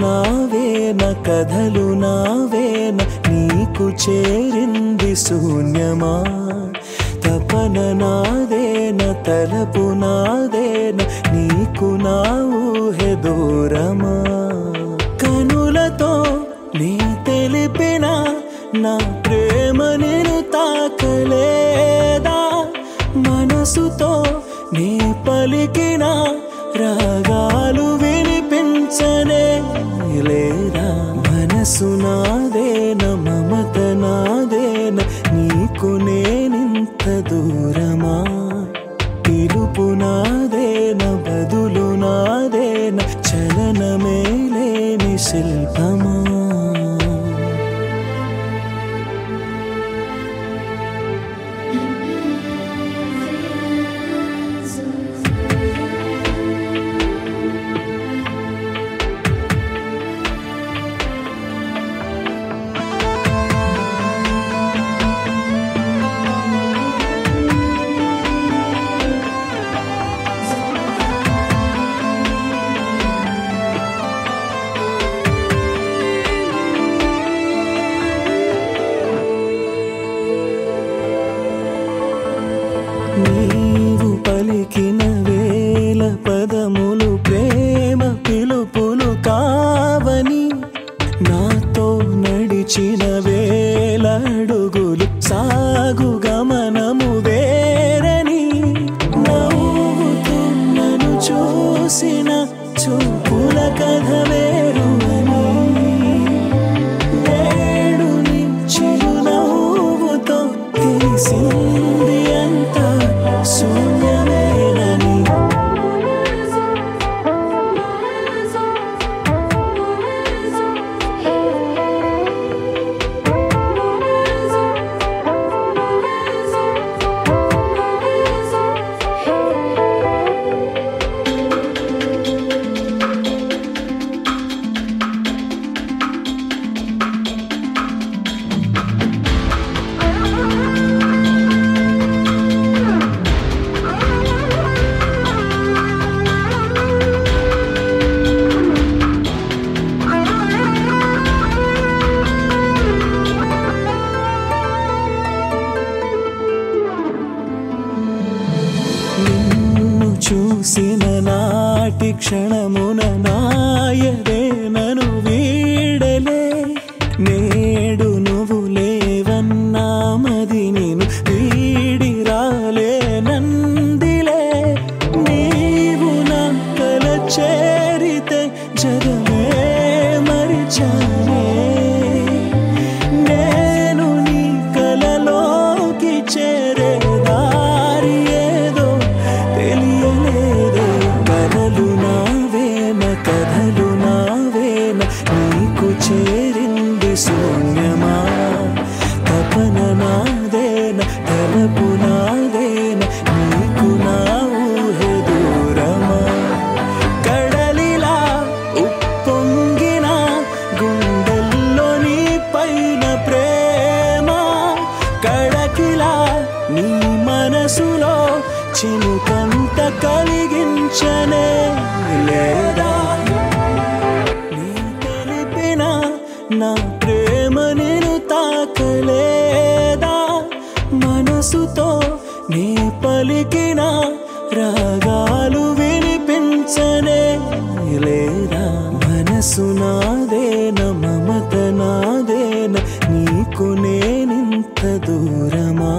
నావేన కథలు నావేన నీకు చేరింది శూన్యమా తపన నాదేన తలపు నాదేన నీకు నా ఊహె దూరమా కనులతో నీ తెలిపిన నా ప్రేమ నేను తాకలేదా మనసుతో నీ పలికిన రాగాలు వినిపించనే లేదా మనసు నాదేన మమత నాదేన నీకు నేనింత దూరమా పిలుపు నాదేన బదులు నాదేన చలనమే లేని శిల్పమా నీవు పలికిన వేల పదములు ప్రేమ పిలుపులు కావని నాతో నడిచిన వేల అడుగులు సాగు గమనము వేరని నవ్వుతూ నన్ను చూసిన చూపుల కథ వేరు అని నేడు నీ చిరునవ్వుతో తెలిసింది అంతా శూన్యమేనని చూసిన నాటి క్షణమున నాయదే నను వీడలే నేడు నువ్వు లేవన్నా మది నేను వీడి రాలే నందిలే నీవు నా కల చేరితే జగమే మరిచానే నేను నీ కలలోకి చేరే దారి ఏదో తెలియలేదే కలలు నావేన కథలు నావేన నీకు చేరింది శూన్యమా తపన నాదేన తలపు నాదేన నీకు నా ఊహె దూరమా కడలిలా ఉప్పొంగిన గుండెల్లో నీ పైన ప్రేమ కడకిలా నీ మనసులో చినుకంత కలిగించనే లేదా నీ తెలిపిన నా ప్రేమ నేను తాకలేదా మనసుతో నీ పలికిన రాగాలు వినిపించనే లేదా మనసు నాదేన మమత నాదేన నీకు నేనింత దూరమా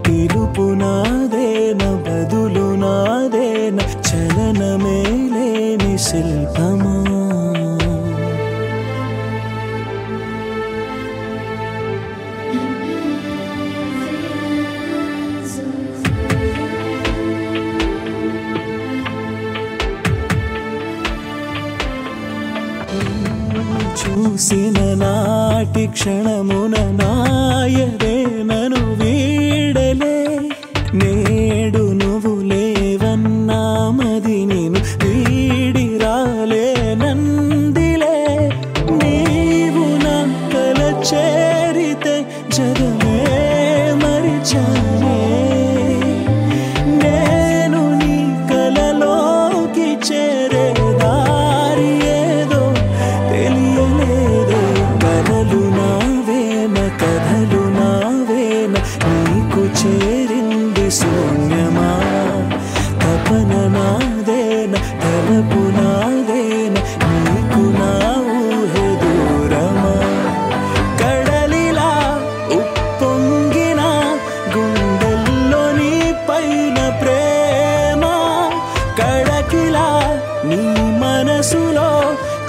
పిలుపు నాదేన బదులు నాదేన చలనమే లేని శిల్పమా చూసిన నాటి క్షణమున నాయదే నను వీడలే నేడు నువ్వు లేవన్నా మది నేను వీడి రాలే నందిలే నీవు నా కల చేరితే జగమే మరిచానే నేను నీ కలలోకి చేరే దారి ఏదో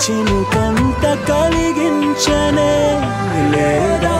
చినుకంత కలిగించనే లేదా